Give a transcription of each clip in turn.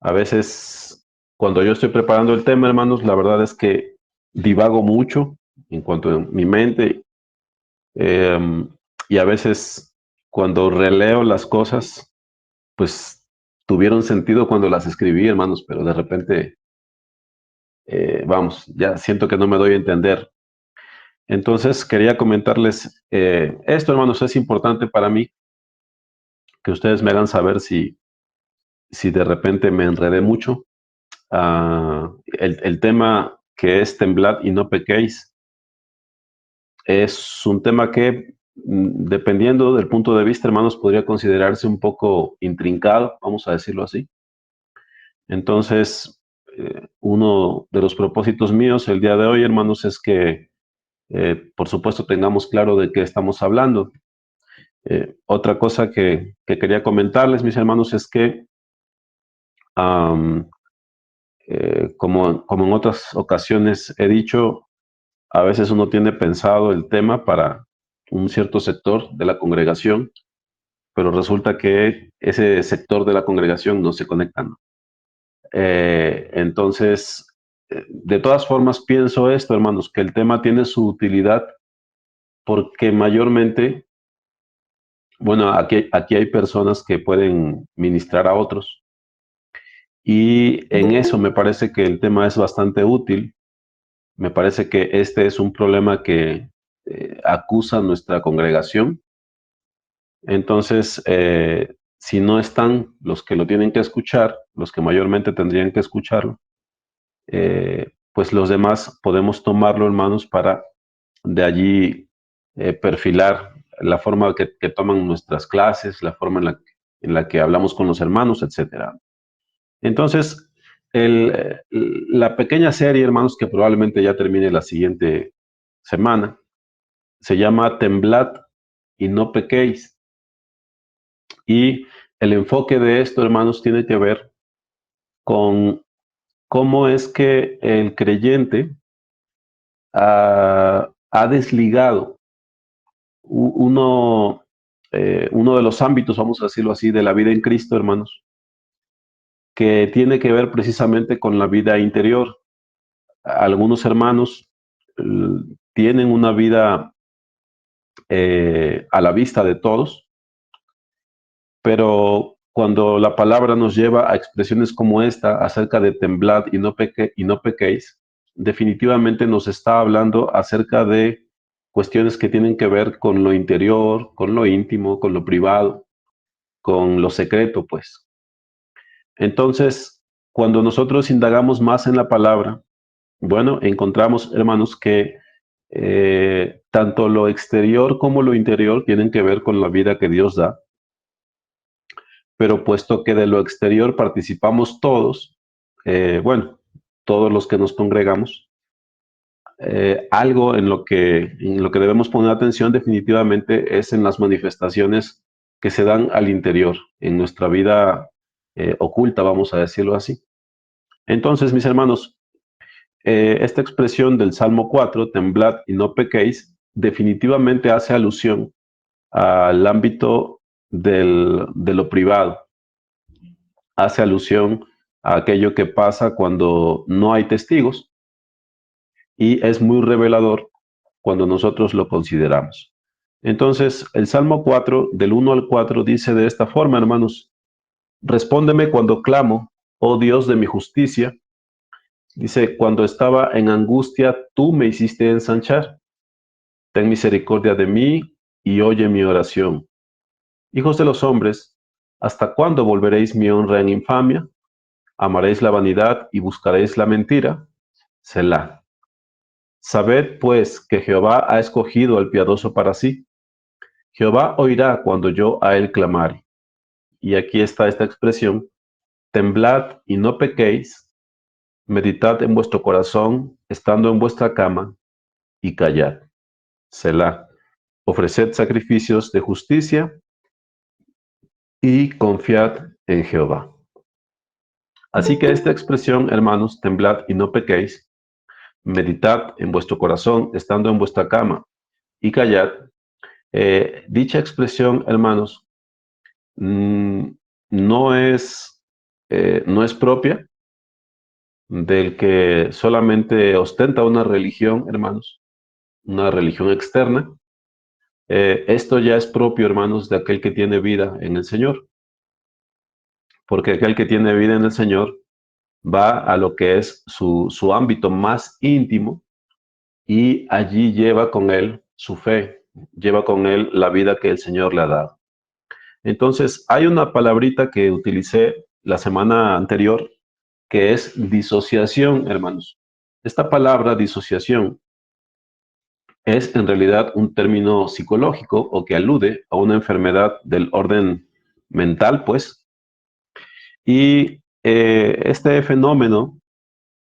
A veces, cuando yo estoy preparando el tema, hermanos, la verdad es que divago mucho en cuanto a mi mente, em, y a veces cuando releo las cosas, pues tuvieron sentido cuando las escribí, hermanos, pero de repente, vamos, ya siento que no me doy a entender. Entonces, quería comentarles esto, hermanos, es importante para mí que ustedes me hagan saber si de repente me enredé mucho. El tema que es temblad y no pequéis es un tema que, dependiendo del punto de vista, hermanos, podría considerarse un poco intrincado, vamos a decirlo así. Entonces, uno de los propósitos míos el día de hoy, hermanos, es que, por supuesto, tengamos claro de qué estamos hablando. Otra cosa que quería comentarles, mis hermanos, es que, am, como en otras ocasiones he dicho, a veces uno tiene pensado el tema para un cierto sector de la congregación, pero resulta que ese sector de la congregación no se conecta, ¿no? Entonces, de todas formas, pienso esto, hermanos, que el tema tiene su utilidad porque mayormente, bueno, aquí hay personas que pueden ministrar a otros y en eso me parece que el tema es bastante útil. Me parece que este es un problema que acusa nuestra congregación. Entonces, si no están los que lo tienen que escuchar, los que mayormente tendrían que escucharlo, pues los demás podemos tomarlo, hermanos, para de allí perfilar la forma que toman nuestras clases, la forma en la que hablamos con los hermanos, etcétera. Entonces, la pequeña serie, hermanos, que probablemente ya termine la siguiente semana, se llama Temblad y no pequéis. Y el enfoque de esto, hermanos, tiene que ver con cómo es que el creyente ha desligado uno, uno de los ámbitos, vamos a decirlo así, de la vida en Cristo, hermanos, que tiene que ver precisamente con la vida interior. Algunos hermanos tienen una vida a la vista de todos, pero cuando la palabra nos lleva a expresiones como esta acerca de temblad y no pequéis, definitivamente nos está hablando acerca de cuestiones que tienen que ver con lo interior, con lo íntimo, con lo privado, con lo secreto, pues. Entonces, cuando nosotros indagamos más en la palabra, bueno, encontramos, hermanos, que tanto lo exterior como lo interior tienen que ver con la vida que Dios da, pero puesto que de lo exterior participamos todos, bueno, todos los que nos congregamos, algo en lo que debemos poner atención definitivamente es en las manifestaciones que se dan al interior, en nuestra vida oculta, vamos a decirlo así. Entonces, mis hermanos, esta expresión del Salmo 4, temblad y no pequéis, definitivamente hace alusión al ámbito de lo privado, hace alusión a aquello que pasa cuando no hay testigos y es muy revelador cuando nosotros lo consideramos. Entonces, el Salmo 4, del 1 al 4, dice de esta forma, hermanos, respóndeme cuando clamo, oh Dios de mi justicia. Dice, cuando estaba en angustia, tú me hiciste ensanchar. Ten misericordia de mí y oye mi oración. Hijos de los hombres, ¿hasta cuándo volveréis mi honra en infamia? ¿Amaréis la vanidad y buscaréis la mentira? Selah. Sabed, pues, que Jehová ha escogido al piadoso para sí. Jehová oirá cuando yo a él clamare. Y aquí está esta expresión, temblad y no pequéis, meditad en vuestro corazón, estando en vuestra cama, y callad. Selah. Ofreced sacrificios de justicia y confiad en Jehová. Así que esta expresión, hermanos, temblad y no pequéis, meditad en vuestro corazón, estando en vuestra cama, y callad. Dicha expresión, hermanos, no es no es propia del que solamente ostenta una religión, hermanos, una religión externa. Esto ya es propio, hermanos, de aquel que tiene vida en el Señor, porque aquel que tiene vida en el Señor va a lo que es su ámbito más íntimo y allí lleva con él su fe, lleva con él la vida que el Señor le ha dado. Entonces, hay una palabrita que utilicé la semana anterior que es disociación, hermanos. Esta palabra disociación es en realidad un término psicológico o que alude a una enfermedad del orden mental, pues. Y este fenómeno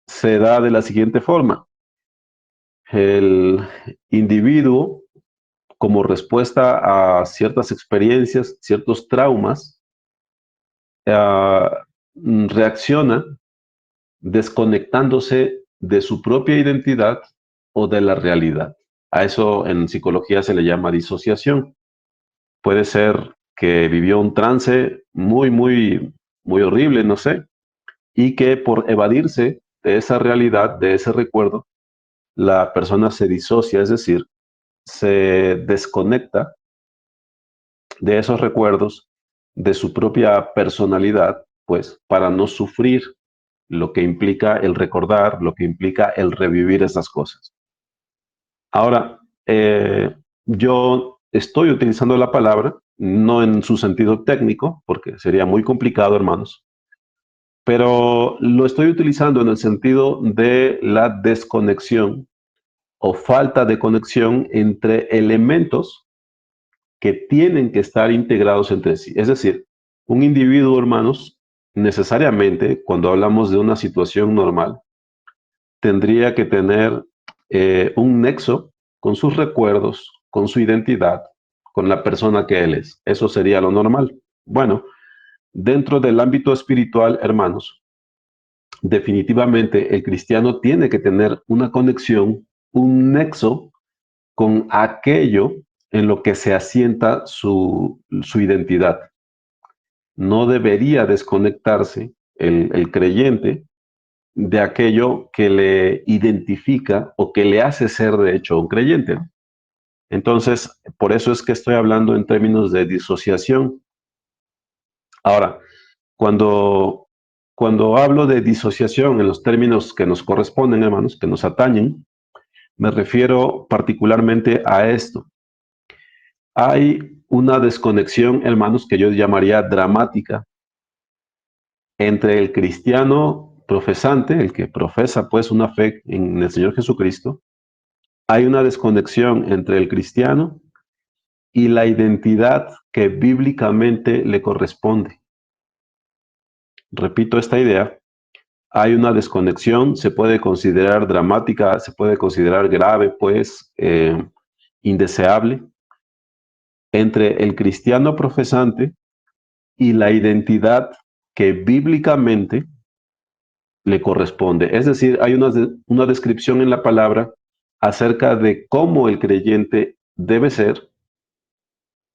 se da de la siguiente forma. El individuo, como respuesta a ciertas experiencias, ciertos traumas, reacciona desconectándose de su propia identidad o de la realidad. A eso en psicología se le llama disociación. Puede ser que vivió un trance muy horrible, no sé, y que por evadirse de esa realidad, de ese recuerdo, la persona se disocia, es decir, se desconecta de esos recuerdos, de su propia personalidad, pues para no sufrir lo que implica el recordar, lo que implica el revivir esas cosas. Ahora, yo estoy utilizando la palabra, no en su sentido técnico, porque sería muy complicado, hermanos, pero lo estoy utilizando en el sentido de la desconexión o falta de conexión entre elementos que tienen que estar integrados entre sí. Es decir, un individuo, hermanos, necesariamente, cuando hablamos de una situación normal, tendría que tener un nexo con sus recuerdos, con su identidad, con la persona que él es. Eso sería lo normal. Bueno, dentro del ámbito espiritual, hermanos, definitivamente el cristiano tiene que tener una conexión, un nexo con aquello en lo que se asienta su identidad. No debería desconectarse el creyente de aquello que le identifica o que le hace ser de hecho un creyente. Entonces, por eso es que estoy hablando en términos de disociación. Ahora, cuando, cuando hablo de disociación en los términos que nos corresponden, hermanos, que nos atañen, me refiero particularmente a esto. Hay una desconexión, hermanos, que yo llamaría dramática entre el cristiano profesante, el que profesa pues una fe en el Señor Jesucristo. Hay una desconexión entre el cristiano y la identidad que bíblicamente le corresponde. Repito esta idea, hay una desconexión, se puede considerar dramática, se puede considerar grave, pues indeseable, entre el cristiano profesante y la identidad que bíblicamente le corresponde. Es decir, hay una descripción en la palabra acerca de cómo el creyente debe ser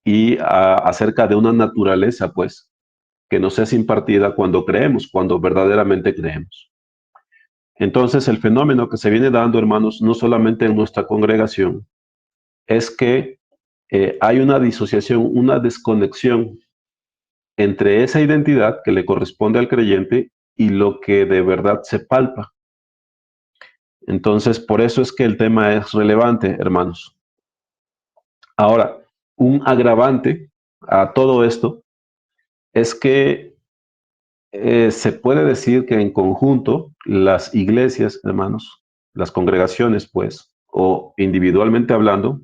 y acerca de una naturaleza, pues, que nos es impartida cuando creemos, cuando verdaderamente creemos. Entonces, el fenómeno que se viene dando, hermanos, no solamente en nuestra congregación, es que hay una disociación, una desconexión entre esa identidad que le corresponde al creyente y lo que de verdad se palpa. Entonces, por eso es que el tema es relevante, hermanos. Ahora, un agravante a todo esto es que se puede decir que en conjunto las iglesias, hermanos, las congregaciones, pues, o individualmente hablando,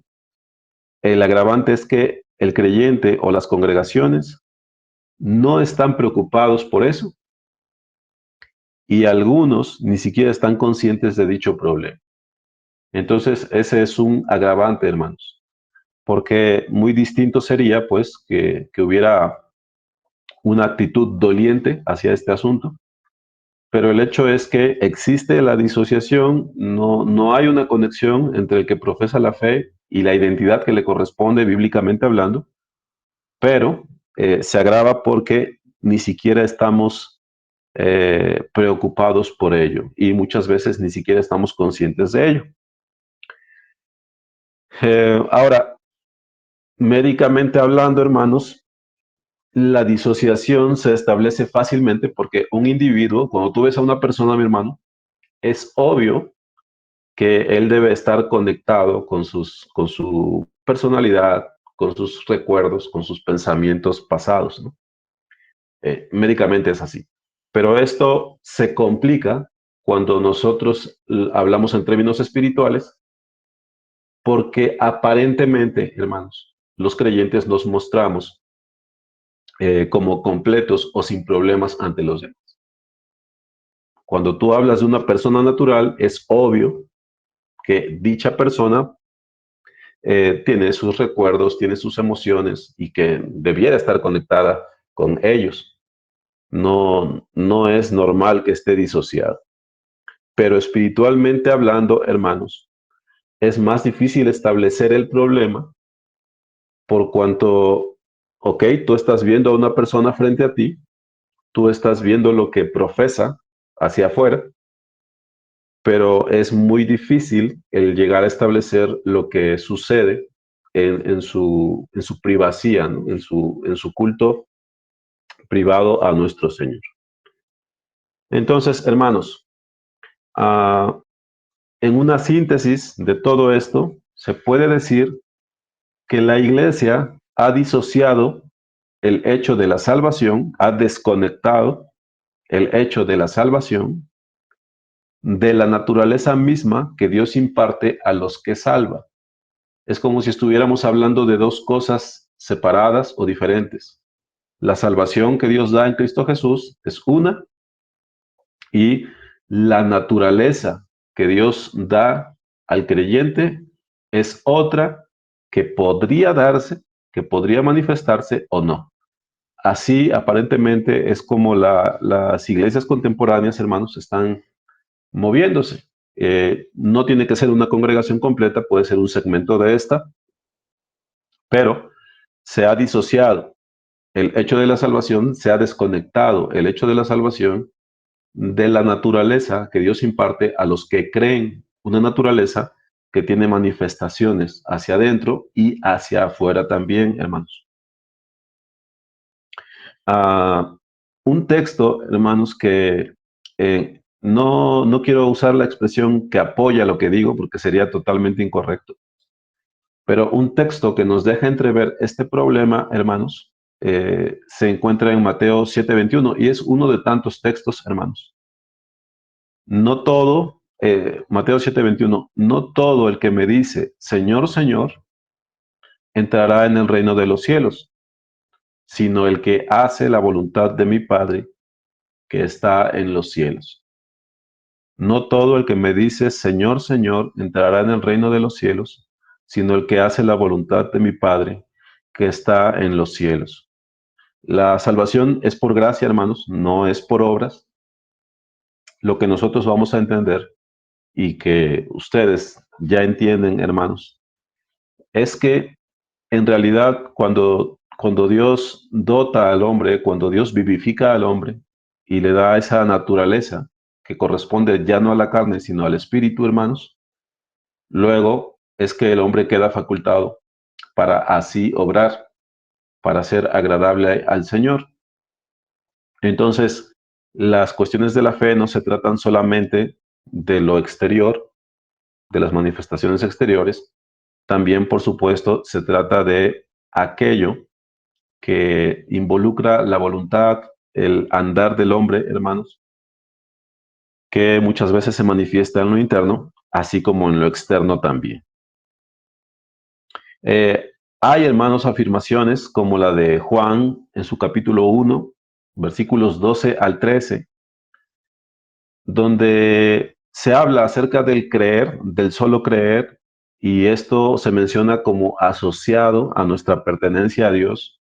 el agravante es que el creyente o las congregaciones no están preocupados por eso y algunos ni siquiera están conscientes de dicho problema. Entonces, ese es un agravante, hermanos, porque muy distinto sería, pues, que hubiera una actitud doliente hacia este asunto, pero el hecho es que existe la disociación, no hay una conexión entre el que profesa la fe y la identidad que le corresponde bíblicamente hablando, pero se agrava porque ni siquiera estamos preocupados por ello y muchas veces ni siquiera estamos conscientes de ello. Ahora, médicamente hablando, hermanos, la disociación se establece fácilmente porque un individuo, cuando tú ves a una persona, mi hermano, es obvio que él debe estar conectado con su personalidad, con sus recuerdos, con sus pensamientos pasados, ¿no? Médicamente es así. Pero esto se complica cuando nosotros hablamos en términos espirituales, porque aparentemente, hermanos, los creyentes nos mostramos como completos o sin problemas ante los demás. Cuando tú hablas de una persona natural, es obvio que dicha persona tiene sus recuerdos, tiene sus emociones y que debiera estar conectada con ellos. No es normal que esté disociado. Pero espiritualmente hablando, hermanos, es más difícil establecer el problema por cuanto, ok, tú estás viendo a una persona frente a ti, tú estás viendo lo que profesa hacia afuera, pero es muy difícil el llegar a establecer lo que sucede en su privacidad, ¿no? En su culto privado a nuestro Señor. Entonces, hermanos, uh, en una síntesis de todo esto, se puede decir que la iglesia ha disociado el hecho de la salvación, ha desconectado el hecho de la salvación de la naturaleza misma que Dios imparte a los que salva. Es como si estuviéramos hablando de dos cosas separadas o diferentes. La salvación que Dios da en Cristo Jesús es una y la naturaleza que Dios da al creyente es otra que podría darse, que podría manifestarse o no. Así aparentemente es como las iglesias contemporáneas, hermanos, están moviéndose. No tiene que ser una congregación completa, puede ser un segmento de esta, pero se ha disociado el hecho de la salvación, se ha desconectado el hecho de la salvación de la naturaleza que Dios imparte a los que creen, una naturaleza que tiene manifestaciones hacia adentro y hacia afuera también, hermanos. Uh, un texto, hermanos, que no quiero usar la expresión que apoya lo que digo porque sería totalmente incorrecto, pero un texto que nos deja entrever este problema, hermanos, se encuentra en Mateo 7:21 y es uno de tantos textos, hermanos. No todo, Mateo 7:21, no todo el que me dice, Señor, Señor, entrará en el reino de los cielos, sino el que hace la voluntad de mi Padre que está en los cielos. No todo el que me dice, Señor, Señor, entrará en el reino de los cielos, sino el que hace la voluntad de mi Padre que está en los cielos. La salvación es por gracia, hermanos, no es por obras. Lo que nosotros vamos a entender y que ustedes ya entienden, hermanos, es que en realidad cuando Dios dota al hombre, cuando Dios vivifica al hombre y le da esa naturaleza que corresponde ya no a la carne, sino al espíritu, hermanos, luego es que el hombre queda facultado para así obrar, para ser agradable al Señor. Entonces, las cuestiones de la fe no se tratan solamente de lo exterior, de las manifestaciones exteriores, también, por supuesto, se trata de aquello que involucra la voluntad, el andar del hombre, hermanos, que muchas veces se manifiesta en lo interno, así como en lo externo también. Hay, hermanos, afirmaciones como la de Juan en su capítulo 1, versículos 12 al 13, donde se habla acerca del creer, del solo creer, y esto se menciona como asociado a nuestra pertenencia a Dios.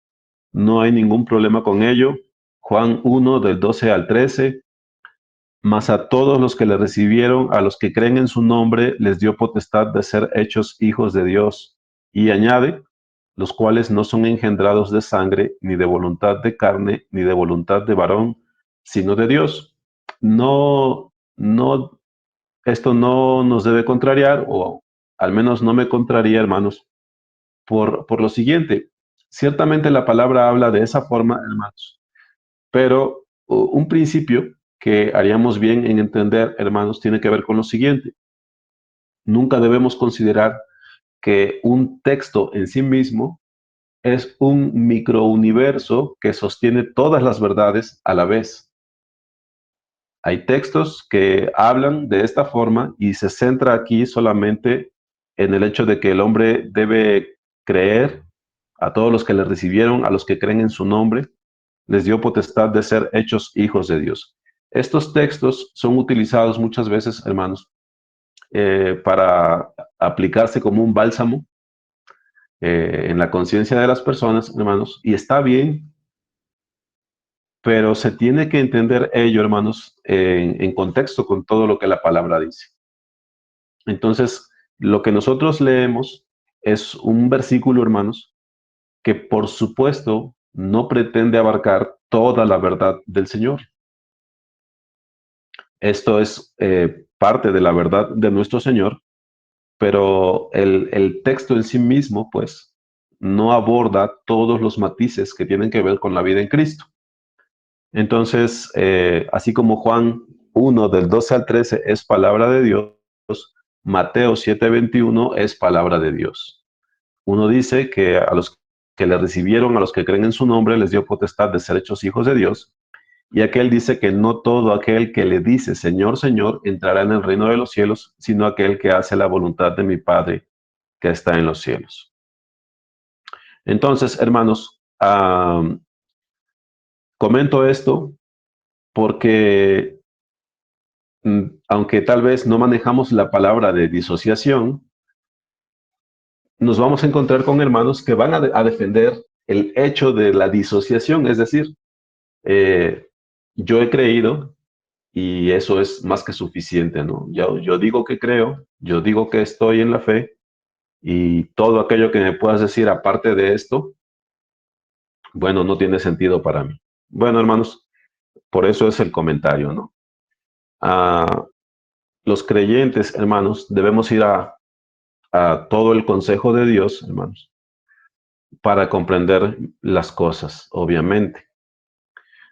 No hay ningún problema con ello. Juan 1 del 12 al 13, mas a todos los que le recibieron, a los que creen en su nombre, les dio potestad de ser hechos hijos de Dios. Y añade, los cuales no son engendrados de sangre, ni de voluntad de carne, ni de voluntad de varón, sino de Dios. No, no, esto no nos debe contrariar, o al menos no me contraría, hermanos, por lo siguiente. Ciertamente la palabra habla de esa forma, hermanos, pero un principio que haríamos bien en entender, hermanos, tiene que ver con lo siguiente. Nunca debemos considerar que un texto en sí mismo es un microuniverso que sostiene todas las verdades a la vez. Hay textos que hablan de esta forma y se centra aquí solamente en el hecho de que el hombre debe creer a todos los que le recibieron, a los que creen en su nombre, les dio potestad de ser hechos hijos de Dios. Estos textos son utilizados muchas veces, hermanos, para aplicarse como un bálsamo en la conciencia de las personas, hermanos, y está bien, pero se tiene que entender ello, hermanos, en contexto con todo lo que la palabra dice. Entonces, lo que nosotros leemos es un versículo, hermanos, que por supuesto no pretende abarcar toda la verdad del Señor. Esto es parte de la verdad de nuestro Señor, pero el texto en sí mismo, pues, no aborda todos los matices que tienen que ver con la vida en Cristo. Entonces, así como Juan 1 del 12 al 13 es palabra de Dios, Mateo 7:21 es palabra de Dios. Uno dice que a los que le recibieron, a los que creen en su nombre, les dio potestad de ser hechos hijos de Dios. Y aquel dice que no todo aquel que le dice Señor, Señor, entrará en el reino de los cielos, sino aquel que hace la voluntad de mi Padre que está en los cielos. Entonces, hermanos, comento esto porque aunque tal vez no manejamos la palabra de disociación, nos vamos a encontrar con hermanos que van a defender el hecho de la disociación, es decir, eh, yo he creído y eso es más que suficiente, ¿no? Yo digo que creo, yo digo que estoy en la fe y todo aquello que me puedas decir aparte de esto, bueno, no tiene sentido para mí. Bueno, hermanos, por eso es el comentario, ¿no? Ah, los creyentes, hermanos, debemos ir a todo el consejo de Dios, hermanos, para comprender las cosas, obviamente.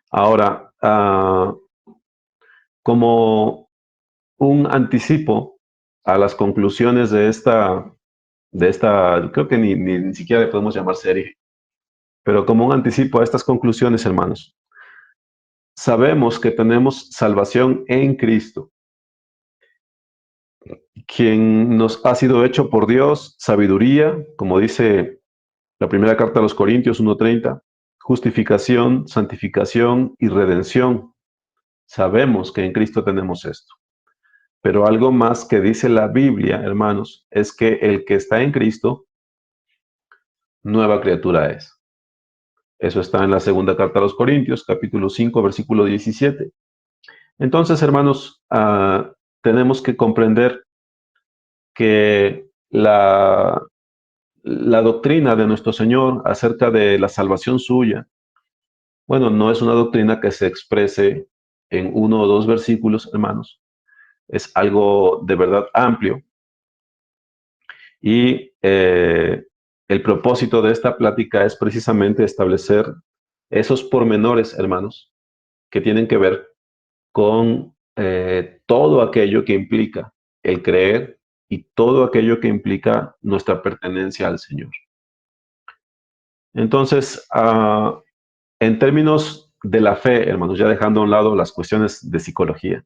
Ahora, como un anticipo a las conclusiones de esta, creo que ni siquiera le podemos llamar serie, pero como un anticipo a estas conclusiones, hermanos, sabemos que tenemos salvación en Cristo, quien nos ha sido hecho por Dios, sabiduría, como dice la primera carta a los Corintios 1:30, justificación, santificación y redención. Sabemos que en Cristo tenemos esto. Pero algo más que dice la Biblia, hermanos, es que el que está en Cristo, nueva criatura es. Eso está en la segunda carta a los Corintios, capítulo 5, versículo 17. Entonces, hermanos, tenemos que comprender que la doctrina de nuestro Señor acerca de la salvación suya, bueno, no es una doctrina que se exprese en uno o dos versículos, hermanos. Es algo de verdad amplio. Y el propósito de esta plática es precisamente establecer esos pormenores, hermanos, que tienen que ver con todo aquello que implica el creer y todo aquello que implica nuestra pertenencia al Señor. Entonces, en términos de la fe, hermanos, ya dejando a un lado las cuestiones de psicología,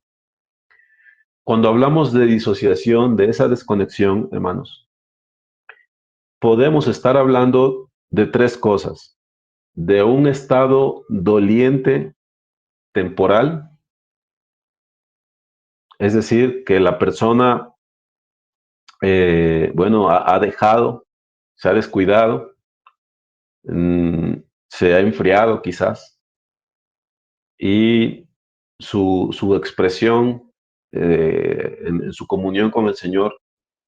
cuando hablamos de disociación, de esa desconexión, hermanos, podemos estar hablando de tres cosas: de un estado doliente temporal, es decir, que la persona, bueno, ha dejado, se ha descuidado, se ha enfriado quizás, y su expresión en su comunión con el Señor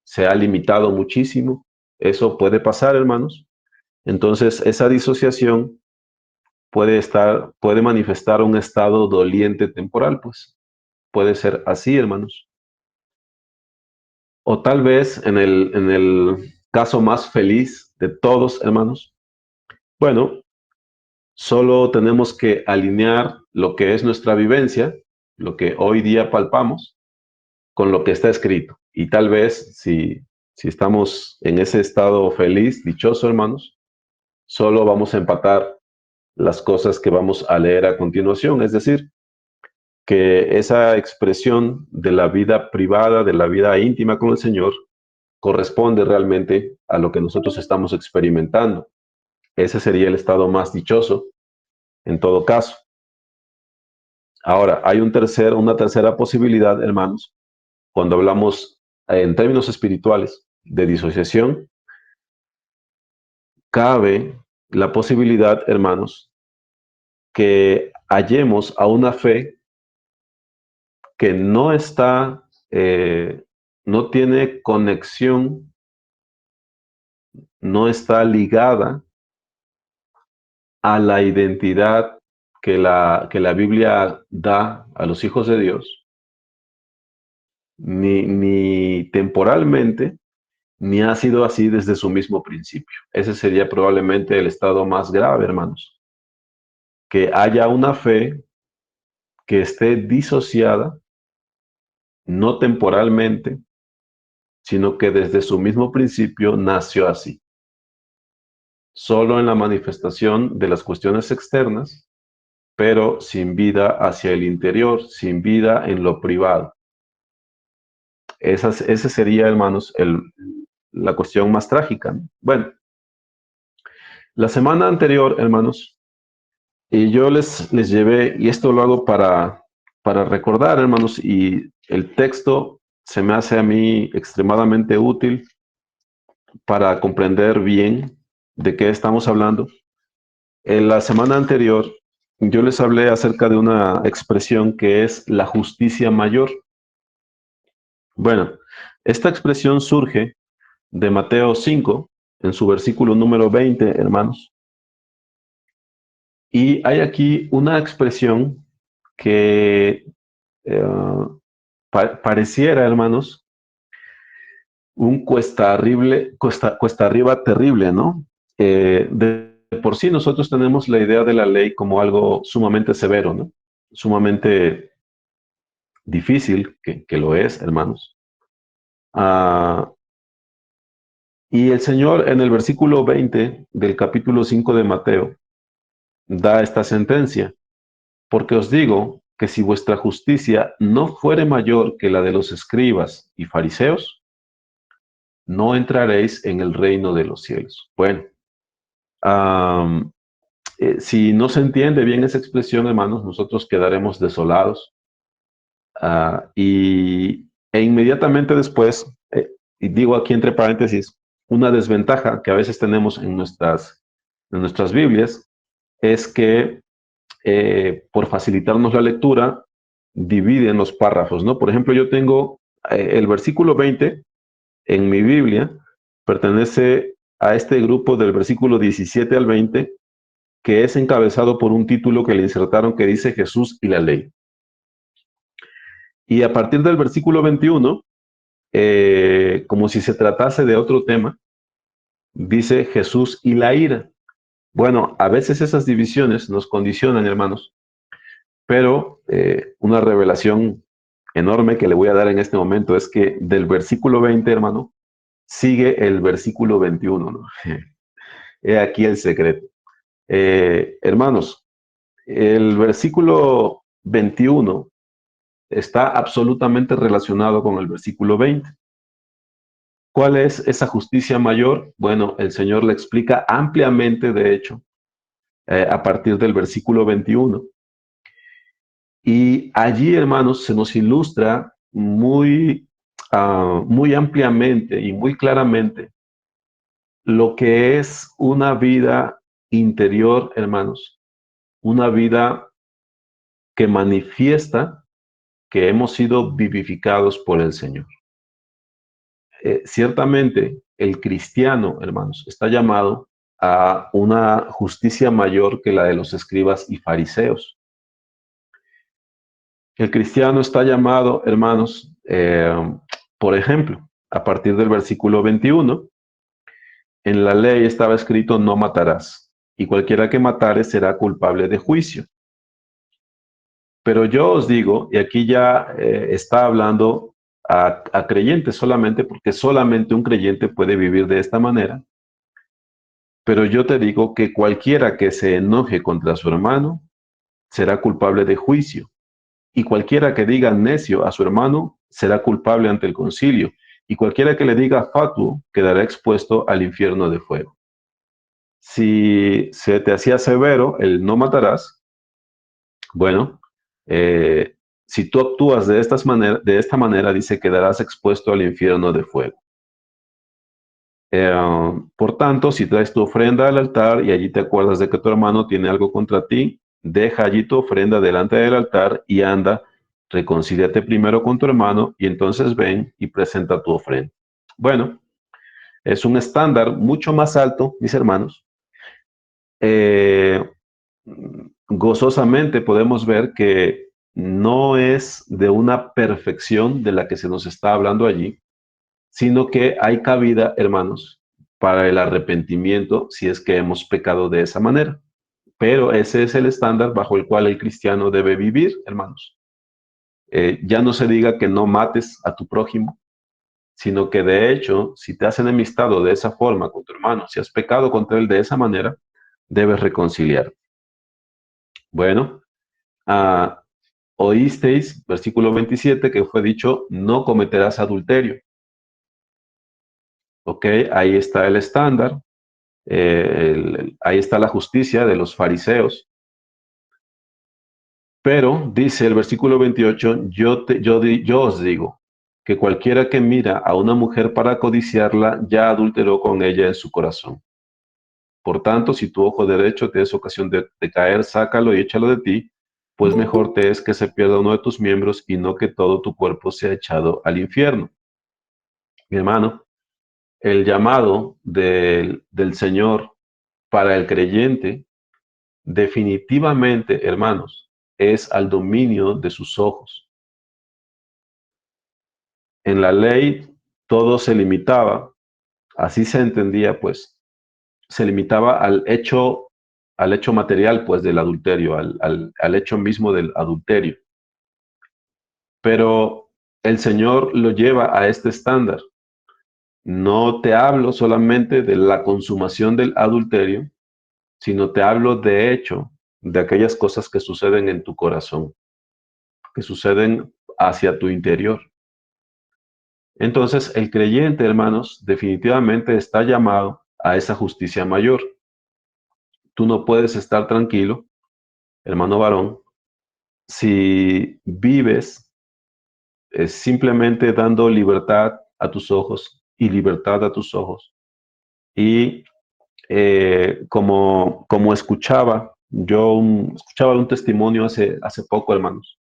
se ha limitado muchísimo. Eso puede pasar, hermanos. Entonces, esa disociación puede manifestar un estado doliente temporal, pues. Puede ser así, hermanos. O tal vez en el caso más feliz de todos, hermanos, bueno, solo tenemos que alinear lo que es nuestra vivencia, lo que hoy día palpamos, con lo que está escrito. Y tal vez si estamos en ese estado feliz, dichoso, hermanos, solo vamos a empatar las cosas que vamos a leer a continuación. Es decir, que esa expresión de la vida privada, de la vida íntima con el Señor, corresponde realmente a lo que nosotros estamos experimentando. Ese sería el estado más dichoso en todo caso. Ahora, hay una tercera posibilidad, hermanos, cuando hablamos en términos espirituales de disociación, cabe la posibilidad, hermanos, que hallemos a una fe que no está, no tiene conexión, no está ligada a la identidad que la Biblia da a los hijos de Dios, ni temporalmente, ni ha sido así desde su mismo principio. Ese sería probablemente el estado más grave, hermanos. Que haya una fe que esté disociada, no temporalmente, sino que desde su mismo principio nació así. Solo en la manifestación de las cuestiones externas, pero sin vida hacia el interior, sin vida en lo privado. Ese sería, hermanos, la cuestión más trágica, ¿no? Bueno, la semana anterior, hermanos, y yo les llevé, y esto lo hago para recordar, hermanos, y el texto se me hace a mí extremadamente útil para comprender bien de qué estamos hablando. En la semana anterior, yo les hablé acerca de una expresión que es la justicia mayor. Bueno, esta expresión surge de Mateo 5, en su versículo número 20, hermanos. Y hay aquí una expresión que pareciera, hermanos, un cuesta arriba terrible, ¿no? De por sí nosotros tenemos la idea de la ley como algo sumamente severo, ¿no? Sumamente difícil, que lo es, hermanos. Ah, y el Señor en el versículo 20 del capítulo 5 de Mateo da esta sentencia. Porque os digo que si vuestra justicia no fuere mayor que la de los escribas y fariseos, no entraréis en el reino de los cielos. Bueno, um, si no se entiende bien esa expresión, hermanos, nosotros quedaremos desolados. E inmediatamente después, y digo aquí entre paréntesis, una desventaja que a veces tenemos en nuestras Biblias es que por facilitarnos la lectura, dividen los párrafos, ¿no? Por ejemplo, yo tengo el versículo 20 en mi Biblia, pertenece a este grupo del versículo 17 al 20, que es encabezado por un título que le insertaron que dice Jesús y la ley. Y a partir del versículo 21, como si se tratase de otro tema, dice Jesús y la ira. Bueno, a veces esas divisiones nos condicionan, hermanos, pero una revelación enorme que le voy a dar en este momento es que del versículo 20, hermano, sigue el versículo 21, ¿no? He aquí el secreto. Hermanos, el versículo 21 está absolutamente relacionado con el versículo 20. ¿Cuál es esa justicia mayor? Bueno, el Señor le explica ampliamente, de hecho, a partir del versículo 21. Y allí, hermanos, se nos ilustra muy ampliamente y muy claramente lo que es una vida interior, hermanos, una vida que manifiesta que hemos sido vivificados por el Señor. Ciertamente, el cristiano, hermanos, está llamado a una justicia mayor que la de los escribas y fariseos. El cristiano está llamado, hermanos, por ejemplo, a partir del versículo 21, en la ley estaba escrito no matarás, y cualquiera que matare será culpable de juicio. Pero yo os digo, y aquí ya está hablando a creyentes solamente, porque solamente un creyente puede vivir de esta manera, pero yo te digo que cualquiera que se enoje contra su hermano será culpable de juicio, y cualquiera que diga necio a su hermano será culpable ante el concilio, y cualquiera que le diga fatuo quedará expuesto al infierno de fuego. Si se te hacía severo el no matarás, bueno, eh, si tú actúas de esta manera, dice, quedarás expuesto al infierno de fuego. Por tanto, si traes tu ofrenda al altar y allí te acuerdas de que tu hermano tiene algo contra ti, deja allí tu ofrenda delante del altar y anda, reconcíliate primero con tu hermano y entonces ven y presenta tu ofrenda. Bueno, es un estándar mucho más alto, mis hermanos. Eh, Gozosamente podemos ver que no es de una perfección de la que se nos está hablando allí, sino que hay cabida, hermanos, para el arrepentimiento si es que hemos pecado de esa manera. Pero ese es el estándar bajo el cual el cristiano debe vivir, hermanos. Ya no se diga que no mates a tu prójimo, sino que de hecho, si te has enemistado de esa forma con tu hermano, si has pecado contra él de esa manera, debes reconciliar. Bueno, ah, oísteis, versículo 27, que fue dicho, no cometerás adulterio. Ok, ahí está el estándar, ahí está la justicia de los fariseos. Pero dice el versículo 28, yo os digo que cualquiera que mira a una mujer para codiciarla ya adulteró con ella en su corazón. Por tanto, si tu ojo derecho te es ocasión de caer, sácalo y échalo de ti, pues mejor te es que se pierda uno de tus miembros y no que todo tu cuerpo sea echado al infierno. Mi hermano, el llamado del Señor para el creyente, definitivamente, hermanos, es al dominio de sus ojos. En la ley todo se limitaba, así se entendía, pues, se limitaba al hecho material, pues, del adulterio, al hecho mismo del adulterio. Pero el Señor lo lleva a este estándar. No te hablo solamente de la consumación del adulterio, sino te hablo de hecho de aquellas cosas que suceden en tu corazón, que suceden hacia tu interior. Entonces, el creyente, hermanos, definitivamente está llamado a esa justicia mayor. Tú no puedes estar tranquilo, hermano varón, si vives simplemente dando libertad a tus ojos y libertad a tus ojos. Y como escuchaba, escuchaba un testimonio hace poco, hermanos,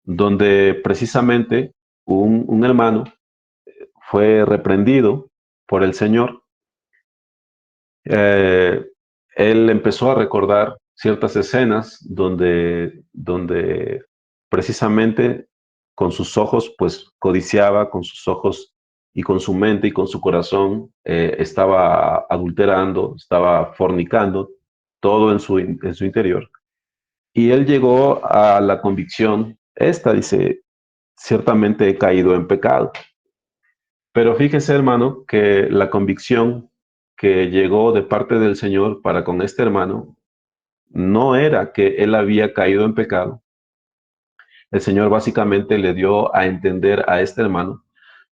donde precisamente un hermano fue reprendido por el Señor. Eh, Él empezó a recordar ciertas escenas donde precisamente con sus ojos, pues codiciaba, con sus ojos y con su mente y con su corazón, estaba adulterando, estaba fornicando, todo en su interior. Y él llegó a la convicción, esta dice, ciertamente he caído en pecado. Pero fíjese, hermano, que la convicción que llegó de parte del Señor para con este hermano no era que él había caído en pecado. El Señor básicamente le dio a entender a este hermano,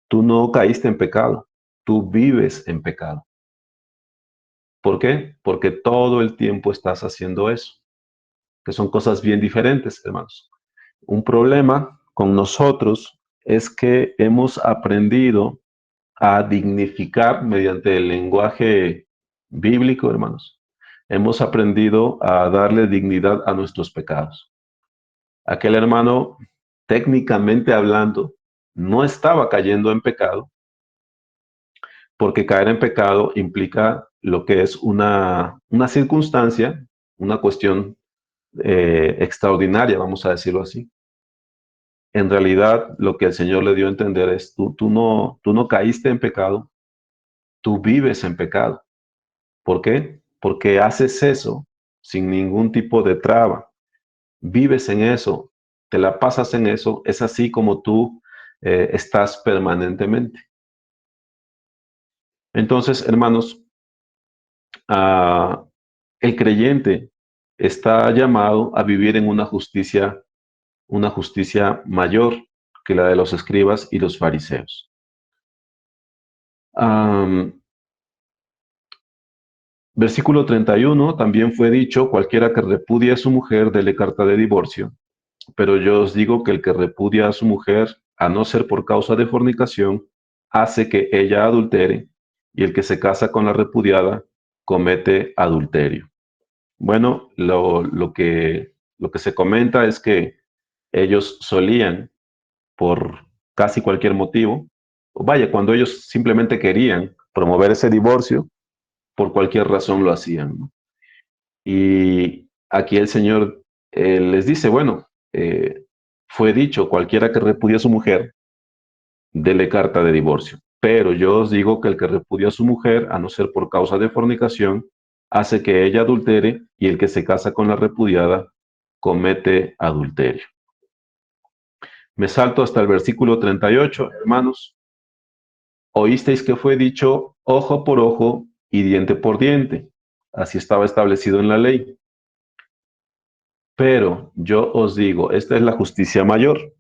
tú no caíste en pecado, tú vives en pecado. ¿Por qué? Porque todo el tiempo estás haciendo eso, que son cosas bien diferentes, hermanos. Un problema con nosotros es que hemos aprendido a dignificar mediante el lenguaje bíblico, hermanos. Hemos aprendido a darle dignidad a nuestros pecados. Aquel hermano, técnicamente hablando, no estaba cayendo en pecado, porque caer en pecado implica lo que es una circunstancia, una cuestión extraordinaria, vamos a decirlo así. En realidad, lo que el Señor le dio a entender es, tú no caíste en pecado, tú vives en pecado. ¿Por qué? Porque haces eso sin ningún tipo de traba. Vives en eso, te la pasas en eso, es así como tú estás permanentemente. Entonces, hermanos, ah, el creyente está llamado a vivir en una justicia mayor que la de los escribas y los fariseos. Am, Versículo 31, también fue dicho, cualquiera que repudie a su mujer, dele carta de divorcio. Pero yo os digo que el que repudia a su mujer, a no ser por causa de fornicación, hace que ella adultere, y el que se casa con la repudiada comete adulterio. Bueno, lo que se comenta es que ellos solían, por casi cualquier motivo, o vaya, cuando ellos simplemente querían promover ese divorcio, por cualquier razón lo hacían, ¿no? Y aquí el Señor les dice, bueno, fue dicho, cualquiera que repudie a su mujer, dele carta de divorcio. Pero yo os digo que el que repudia a su mujer, a no ser por causa de fornicación, hace que ella adultere, y el que se casa con la repudiada comete adulterio. Me salto hasta el versículo 38, hermanos. Oísteis que fue dicho ojo por ojo y diente por diente. Así estaba establecido en la ley. Pero yo os digo, esta es la justicia mayor: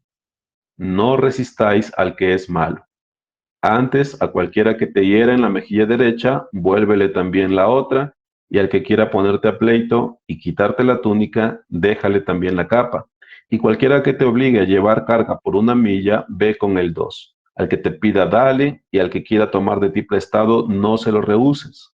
no resistáis al que es malo. Antes, a cualquiera que te hiera en la mejilla derecha, vuélvele también la otra, y al que quiera ponerte a pleito y quitarte la túnica, déjale también la capa. Y cualquiera que te obligue a llevar carga por 1 milla, ve con el 2. Al que te pida, dale, y al que quiera tomar de ti prestado, no se lo rehuses.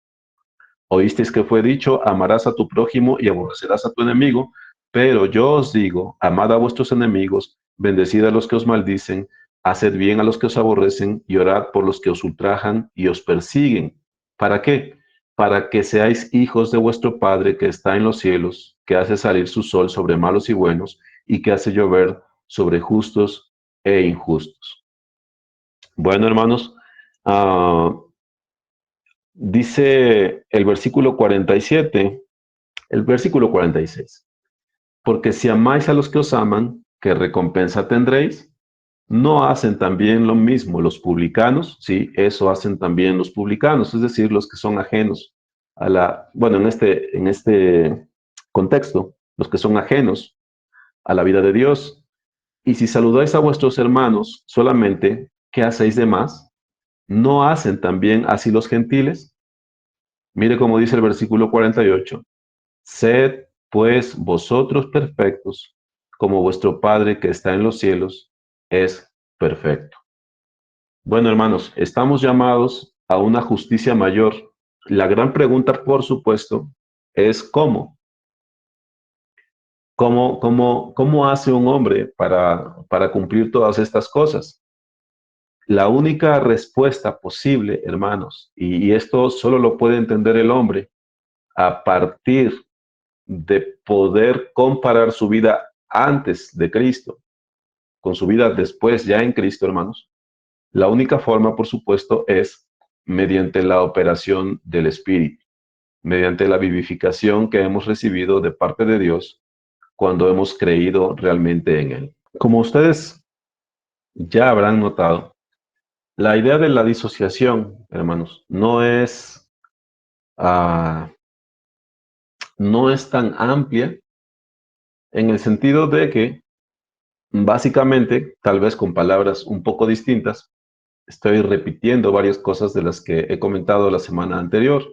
Oísteis que fue dicho, amarás a tu prójimo y aborrecerás a tu enemigo, pero yo os digo, amad a vuestros enemigos, bendecid a los que os maldicen, haced bien a los que os aborrecen y orad por los que os ultrajan y os persiguen. ¿Para qué? Para que seáis hijos de vuestro Padre que está en los cielos, que hace salir su sol sobre malos y buenos y que hace llover sobre justos e injustos. Bueno, hermanos, ah, dice el versículo 47, el versículo 46. Porque si amáis a los que os aman, ¿qué recompensa tendréis? ¿No hacen también lo mismo los publicanos? Sí, eso hacen también los publicanos, es decir, los que son ajenos a bueno, en este contexto, los que son ajenos a la vida de Dios. Y si saludáis a vuestros hermanos solamente, ¿qué hacéis de más? ¿No hacen también así los gentiles? Mire cómo dice el versículo 48. Sed, pues, vosotros perfectos, como vuestro Padre que está en los cielos es perfecto. Bueno, hermanos, estamos llamados a una justicia mayor. La gran pregunta, por supuesto, es ¿cómo? ¿Cómo hace un hombre para cumplir todas estas cosas? La única respuesta posible, hermanos, y esto solo lo puede entender el hombre a partir de poder comparar su vida antes de Cristo con su vida después, ya en Cristo, hermanos. La única forma, por supuesto, es mediante la operación del Espíritu, mediante la vivificación que hemos recibido de parte de Dios cuando hemos creído realmente en Él. Como ustedes ya habrán notado, la idea de la disociación, hermanos, uh, no es tan amplia, en el sentido de que básicamente, tal vez con palabras un poco distintas, estoy repitiendo varias cosas de las que he comentado la semana anterior.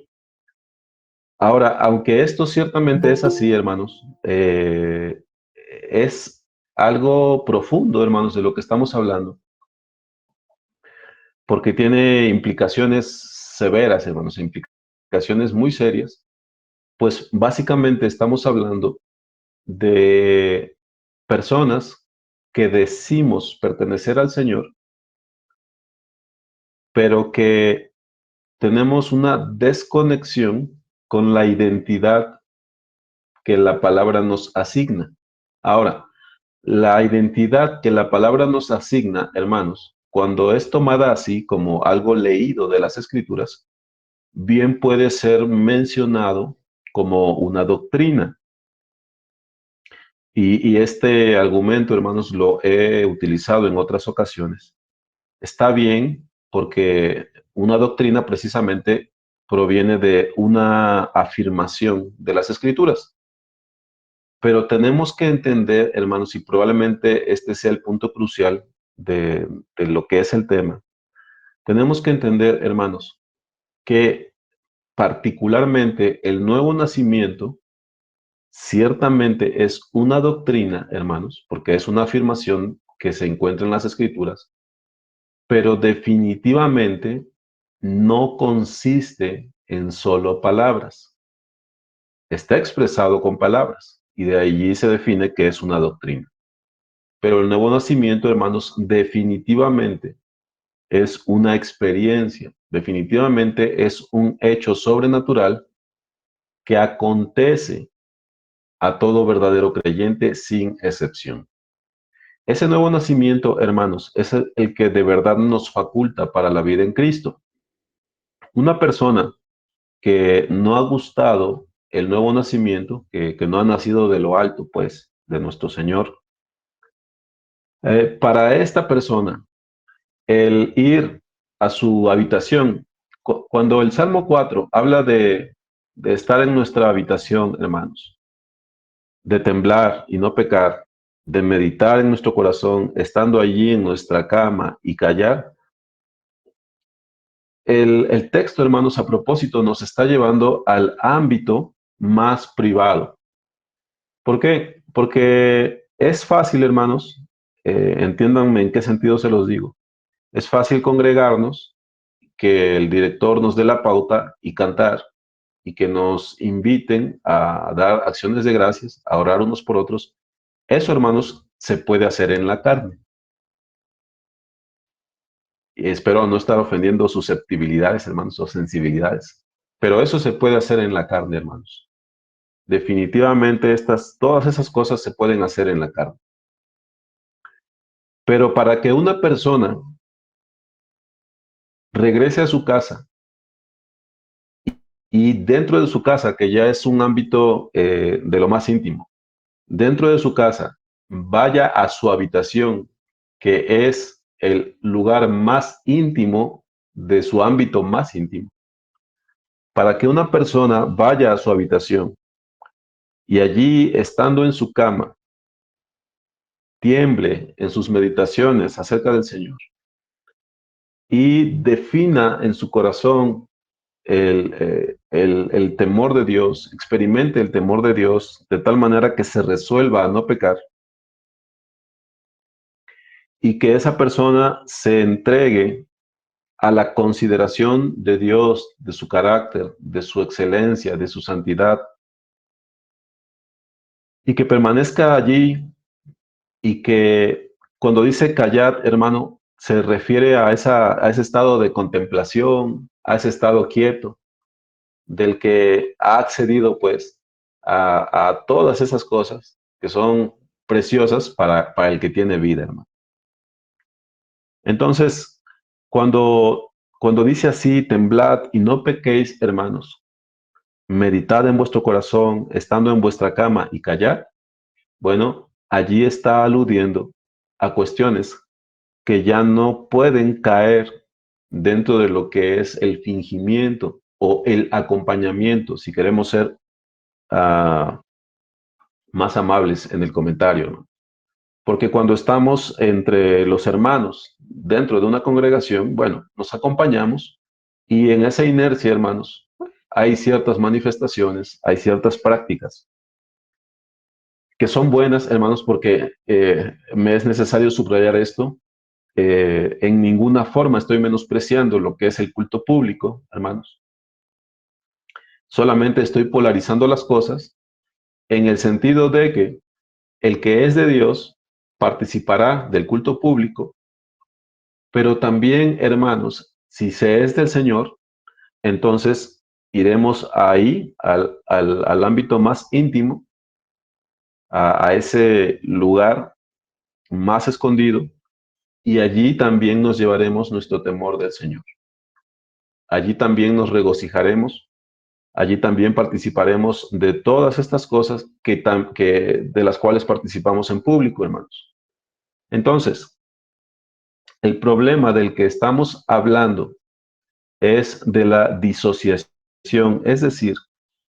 Ahora, aunque esto ciertamente es así, hermanos, es algo profundo, hermanos, de lo que estamos hablando, porque tiene implicaciones severas, hermanos, implicaciones muy serias, pues básicamente estamos hablando de personas que decimos pertenecer al Señor, pero que tenemos una desconexión con la identidad que la palabra nos asigna. Ahora, la identidad que la palabra nos asigna, hermanos, cuando es tomada así como algo leído de las Escrituras, bien puede ser mencionado como una doctrina. Y este argumento, hermanos, lo he utilizado en otras ocasiones. Está bien porque una doctrina precisamente proviene de una afirmación de las Escrituras. Pero tenemos que entender, hermanos, y probablemente este sea el punto crucial de lo que es el tema. Tenemos que entender, hermanos, que particularmente el nuevo nacimiento ciertamente es una doctrina, hermanos, porque es una afirmación que se encuentra en las Escrituras, pero definitivamente no consiste en solo palabras. Está expresado con palabras y de allí se define que es una doctrina. Pero el nuevo nacimiento, hermanos, definitivamente es una experiencia, definitivamente es un hecho sobrenatural que acontece a todo verdadero creyente sin excepción. Ese nuevo nacimiento, hermanos, es el que de verdad nos faculta para la vida en Cristo. Una persona que no ha gustado el nuevo nacimiento, que no ha nacido de lo alto, pues, de nuestro Señor, para esta persona, el ir a su habitación, cuando el Salmo 4 habla de estar en nuestra habitación, hermanos, de temblar y no pecar, de meditar en nuestro corazón, estando allí en nuestra cama y callar, el texto, hermanos, a propósito, nos está llevando al ámbito más privado. ¿Por qué? Porque es fácil, hermanos, entiéndanme en qué sentido se los digo, es fácil congregarnos, que el director nos dé la pauta y cantar, y que nos inviten a dar acciones de gracias, a orar unos por otros. Eso, hermanos, se puede hacer en la carne. Y espero no estar ofendiendo susceptibilidades, hermanos, o sensibilidades. Pero eso se puede hacer en la carne, hermanos. Definitivamente todas esas cosas se pueden hacer en la carne. Pero para que una persona regrese a su casa y dentro de su casa, que ya es un ámbito de lo más íntimo, dentro de su casa, vaya a su habitación, que es el lugar más íntimo de su ámbito más íntimo. Para que una persona vaya a su habitación y allí, estando en su cama, tiemble en sus meditaciones acerca del Señor y defina en su corazón el temor de Dios, experimente el temor de Dios de tal manera que se resuelva a no pecar y que esa persona se entregue a la consideración de Dios, de su carácter, de su excelencia, de su santidad, y que permanezca allí y que cuando dice callad, hermano, se refiere a ese estado de contemplación, a ese estado quieto, del que ha accedido pues a todas esas cosas que son preciosas para el que tiene vida, hermano. Entonces, cuando dice así, temblad y no pequéis, hermanos, meditad en vuestro corazón, estando en vuestra cama y callad, bueno, allí está aludiendo a cuestiones que ya no pueden caer dentro de lo que es el fingimiento o el acompañamiento, si queremos ser uh, más amables en el comentario, ¿no? Porque cuando estamos entre los hermanos dentro de una congregación, bueno, nos acompañamos y en esa inercia, hermanos, hay ciertas manifestaciones, hay ciertas prácticas que son buenas, hermanos, porque me es necesario subrayar esto. En ninguna forma estoy menospreciando lo que es el culto público, hermanos. Solamente estoy polarizando las cosas en el sentido de que el que es de Dios participará del culto público, pero también, hermanos, si se es del Señor, entonces iremos ahí al ámbito más íntimo, a ese lugar más escondido, y allí también nos llevaremos nuestro temor del Señor. Allí también nos regocijaremos, allí también participaremos de todas estas cosas de las cuales participamos en público, hermanos. Entonces, el problema del que estamos hablando es de la disociación, es decir,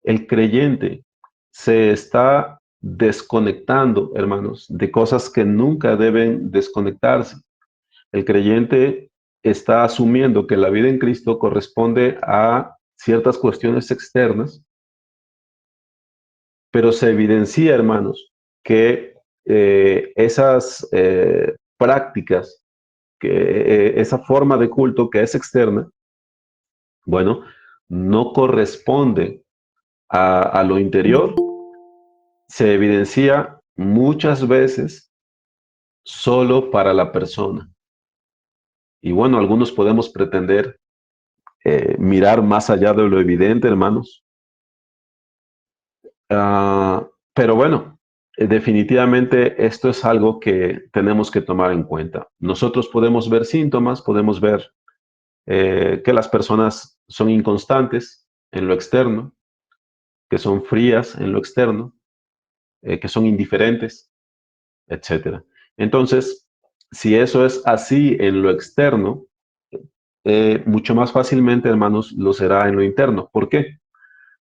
el creyente se está desconectando, hermanos, de cosas que nunca deben desconectarse. El creyente está asumiendo que la vida en Cristo corresponde a ciertas cuestiones externas, pero se evidencia, hermanos, que esas prácticas, que esa forma de culto que es externa, bueno, no corresponde a lo interior, se evidencia muchas veces solo para la persona. Y bueno, algunos podemos pretender mirar más allá de lo evidente, hermanos. Pero bueno, definitivamente esto es algo que tenemos que tomar en cuenta. Nosotros podemos ver síntomas, podemos ver que las personas son inconstantes en lo externo, que son frías en lo externo, que son indiferentes, etcétera. Entonces, si eso es así en lo externo, mucho más fácilmente, hermanos, lo será en lo interno. ¿Por qué?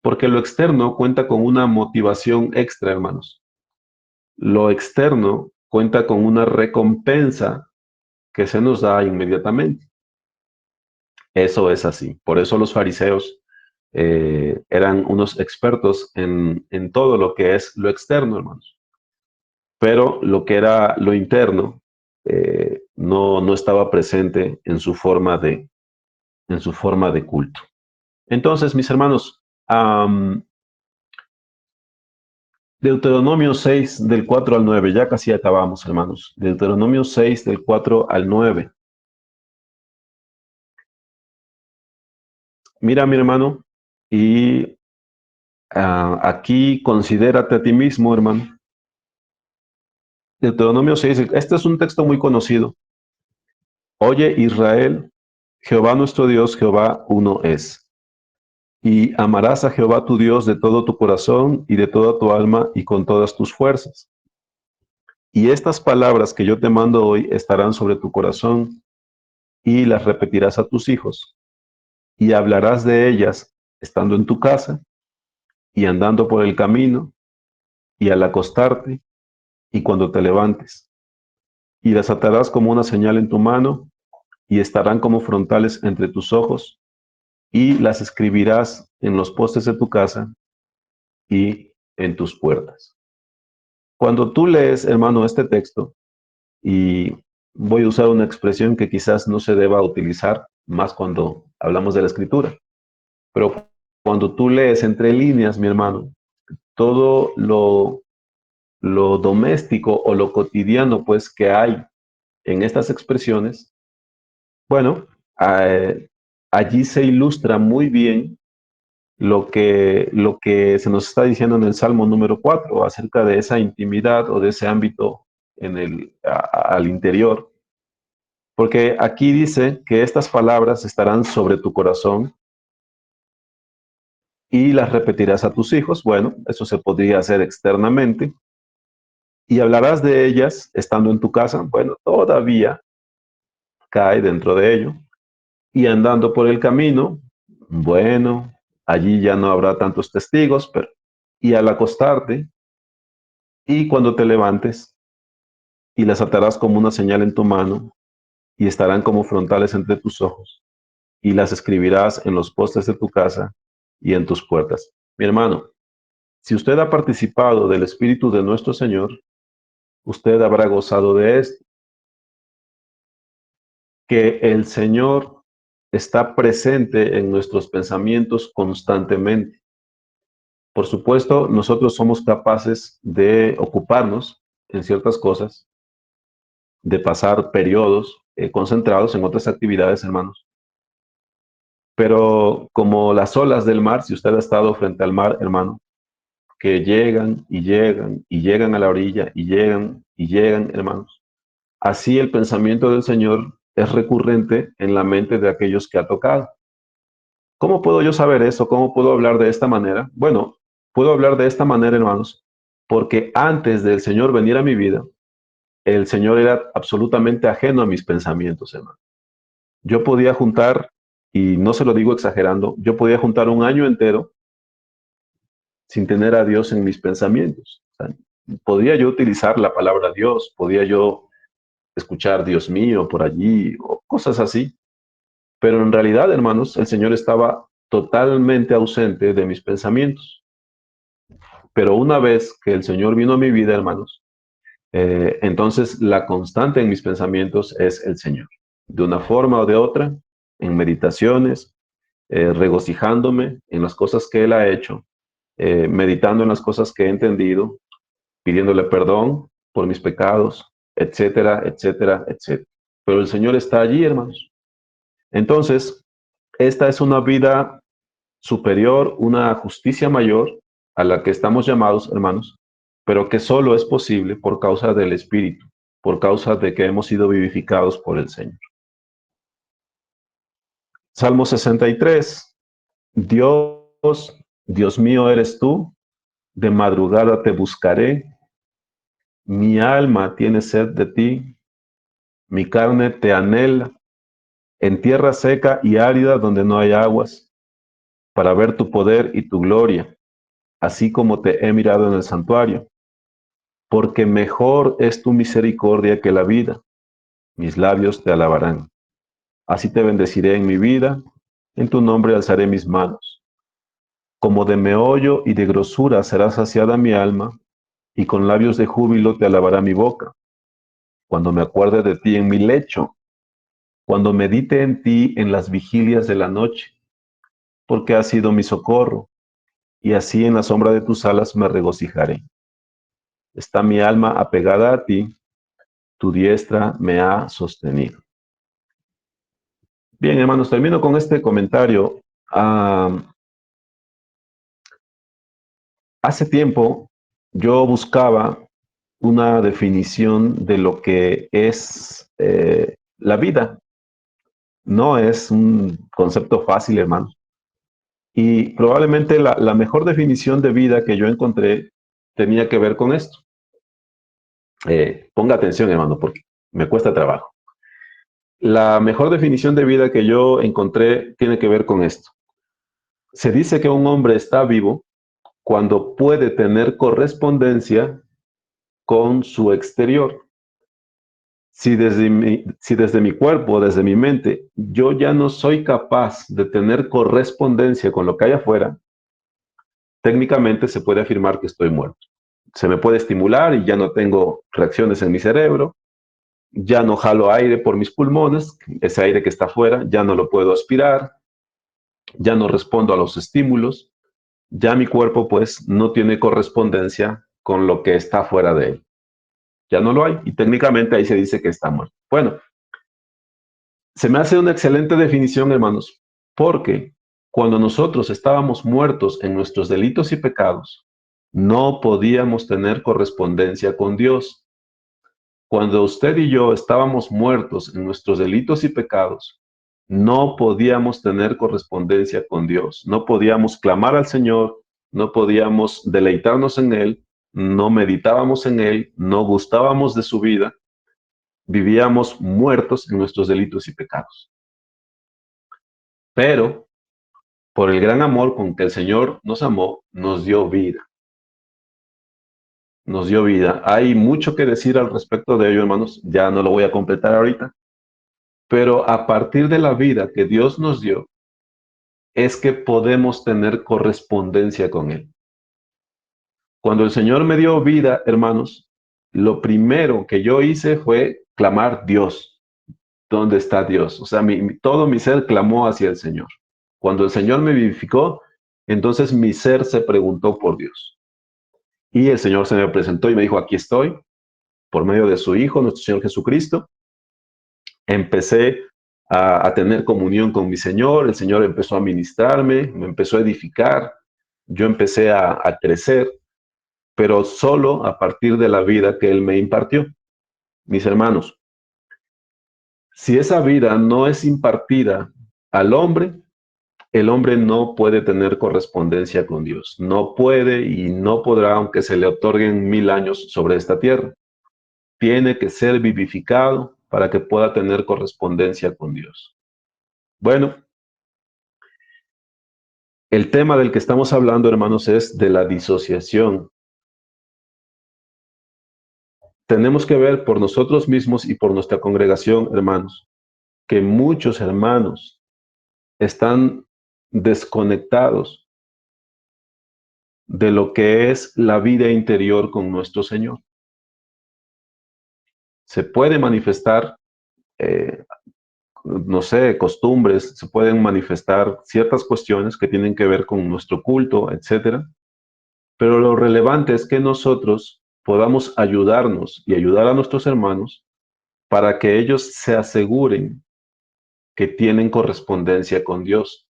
Porque lo externo cuenta con una motivación extra, hermanos. Lo externo cuenta con una recompensa que se nos da inmediatamente. Eso es así. Por eso los fariseos eran unos expertos en todo lo que es lo externo, hermanos. Pero lo que era lo interno no estaba presente en su forma de culto. Entonces, mis hermanos, Deuteronomio 6 del 4 al 9, ya casi acabamos, hermanos. Deuteronomio 6 del 4 al 9. Mira, mi hermano, y aquí considérate a ti mismo, hermano. Deuteronomio 6, este es un texto muy conocido. Oye, Israel, Jehová nuestro Dios, Jehová uno es. Y amarás a Jehová tu Dios de todo tu corazón y de toda tu alma y con todas tus fuerzas. Y estas palabras que yo te mando hoy estarán sobre tu corazón y las repetirás a tus hijos y hablarás de ellas estando en tu casa y andando por el camino y al acostarte y cuando te levantes. Y las atarás como una señal en tu mano y estarán como frontales entre tus ojos y las escribirás en los postes de tu casa y en tus puertas. Cuando tú lees, hermano, este texto, y voy a usar una expresión que quizás no se deba utilizar más cuando hablamos de la escritura, pero cuando tú lees entre líneas, mi hermano, todo lo doméstico o lo cotidiano, pues, que hay en estas expresiones, bueno, allí se ilustra muy bien lo que se nos está diciendo en el Salmo número 4 acerca de esa intimidad o de ese ámbito al interior. Porque aquí dice que estas palabras estarán sobre tu corazón y las repetirás a tus hijos. Bueno, eso se podría hacer externamente. Y hablarás de ellas estando en tu casa. Bueno, todavía cae dentro de ello. Y andando por el camino, bueno, allí ya no habrá tantos testigos, pero y al acostarte y cuando te levantes, y las atarás como una señal en tu mano, y estarán como frontales entre tus ojos, y las escribirás en los postes de tu casa y en tus puertas. Mi hermano, si usted ha participado del Espíritu de nuestro Señor, usted habrá gozado de esto, que el Señor está presente en nuestros pensamientos constantemente. Por supuesto, nosotros somos capaces de ocuparnos en ciertas cosas, de pasar periodos concentrados en otras actividades, hermanos. Pero como las olas del mar, si usted ha estado frente al mar, hermano, que llegan y llegan y llegan a la orilla y llegan, hermanos. Así el pensamiento del Señor es recurrente en la mente de aquellos que ha tocado. ¿Cómo puedo yo saber eso? ¿Cómo puedo hablar de esta manera? Bueno, puedo hablar de esta manera, hermanos, porque antes del Señor venir a mi vida, el Señor era absolutamente ajeno a mis pensamientos, hermano. Yo podía juntar, y no se lo digo exagerando, yo podía juntar un año entero sin tener a Dios en mis pensamientos. O sea, podía yo utilizar la palabra Dios, podía yo escuchar Dios mío por allí o cosas así, pero en realidad, hermanos, el Señor estaba totalmente ausente de mis pensamientos. Pero una vez que el Señor vino a mi vida, hermanos, entonces la constante en mis pensamientos es el Señor. De una forma o de otra, en meditaciones, regocijándome en las cosas que Él ha hecho, meditando en las cosas que he entendido, pidiéndole perdón por mis pecados, etcétera, etcétera, etcétera. Pero el Señor está allí, hermanos. Entonces, esta es una vida superior, una justicia mayor a la que estamos llamados, hermanos, pero que solo es posible por causa del Espíritu, por causa de que hemos sido vivificados por el Señor. Salmo 63. Dios, Dios mío eres tú, de madrugada te buscaré, mi alma tiene sed de ti, mi carne te anhela, en tierra seca y árida donde no hay aguas, para ver tu poder y tu gloria, así como te he mirado en el santuario. Porque mejor es tu misericordia que la vida, mis labios te alabarán. Así te bendeciré en mi vida, en tu nombre alzaré mis manos. Como de meollo y de grosura será saciada mi alma, y con labios de júbilo te alabará mi boca. Cuando me acuerde de ti en mi lecho, cuando medite en ti en las vigilias de la noche, porque has sido mi socorro, y así en la sombra de tus alas me regocijaré. Está mi alma apegada a ti, tu diestra me ha sostenido. Bien, hermanos, termino con este comentario. Hace tiempo yo buscaba una definición de lo que es la vida. No es un concepto fácil, hermano. Y probablemente la mejor definición de vida que yo encontré tenía que ver con esto. Ponga atención, hermano, porque me cuesta trabajo. La mejor definición de vida que yo encontré tiene que ver con esto. Se dice que un hombre está vivo cuando puede tener correspondencia con su exterior. Si desde mi cuerpo, desde mi mente, yo ya no soy capaz de tener correspondencia con lo que hay afuera, técnicamente se puede afirmar que estoy muerto. Se me puede estimular y ya no tengo reacciones en mi cerebro, ya no jalo aire por mis pulmones, ese aire que está afuera ya no lo puedo aspirar, ya no respondo a los estímulos, ya mi cuerpo pues no tiene correspondencia con lo que está fuera de él. Ya no lo hay y técnicamente ahí se dice que está muerto. Bueno, se me hace una excelente definición, hermanos, porque cuando nosotros estábamos muertos en nuestros delitos y pecados, no podíamos tener correspondencia con Dios. Cuando usted y yo estábamos muertos en nuestros delitos y pecados, no podíamos tener correspondencia con Dios, no podíamos clamar al Señor, no podíamos deleitarnos en Él, no meditábamos en Él, no gustábamos de su vida, vivíamos muertos en nuestros delitos y pecados. Pero por el gran amor con que el Señor nos amó, nos dio vida. Nos dio vida. Hay mucho que decir al respecto de ello, hermanos. Ya no lo voy a completar ahorita. Pero a partir de la vida que Dios nos dio, es que podemos tener correspondencia con Él. Cuando el Señor me dio vida, hermanos, lo primero que yo hice fue clamar Dios. ¿Dónde está Dios? O sea, todo mi ser clamó hacia el Señor. Cuando el Señor me vivificó, entonces mi ser se preguntó por Dios. Y el Señor se me presentó y me dijo, aquí estoy, por medio de su Hijo, nuestro Señor Jesucristo. Empecé a tener comunión con mi Señor. El Señor empezó a ministrarme, me empezó a edificar, yo empecé a crecer, pero solo a partir de la vida que Él me impartió. Mis hermanos, si esa vida no es impartida al hombre, el hombre no puede tener correspondencia con Dios. No puede y no podrá, aunque se le otorguen 1000 años sobre esta tierra. Tiene que ser vivificado para que pueda tener correspondencia con Dios. Bueno, el tema del que estamos hablando, hermanos, es de la disociación. Tenemos que ver por nosotros mismos y por nuestra congregación, hermanos, que muchos hermanos están desconectados de lo que es la vida interior con nuestro Señor. Se puede manifestar, eh, no sé, costumbres, se pueden manifestar ciertas cuestiones que tienen que ver con nuestro culto, etcétera, pero lo relevante es que nosotros podamos ayudarnos y ayudar a nuestros hermanos para que ellos se aseguren que tienen correspondencia con Dios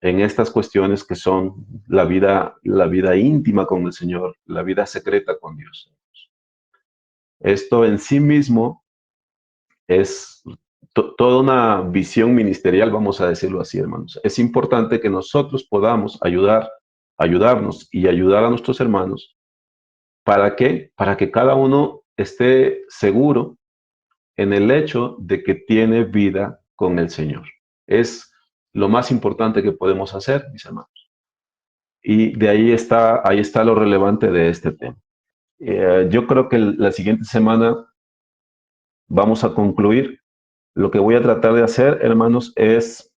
en estas cuestiones que son la vida íntima con el Señor, la vida secreta con Dios. Esto en sí mismo es toda una visión ministerial, vamos a decirlo así, hermanos. Es importante que nosotros podamos ayudarnos y ayudar a nuestros hermanos. ¿Para qué? Para que cada uno esté seguro en el hecho de que tiene vida con el Señor. Es lo más importante que podemos hacer, mis hermanos. Y de ahí está lo relevante de este tema. Yo creo que la siguiente semana vamos a concluir. Lo que voy a tratar de hacer, hermanos, es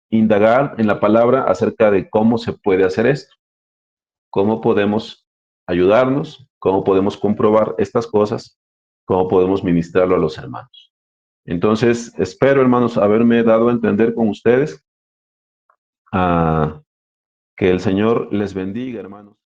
indagar en la palabra acerca de cómo se puede hacer esto, cómo podemos ayudarnos, cómo podemos comprobar estas cosas, cómo podemos ministrarlo a los hermanos. Entonces, espero, hermanos, haberme dado a entender con ustedes. Que el Señor les bendiga, hermanos.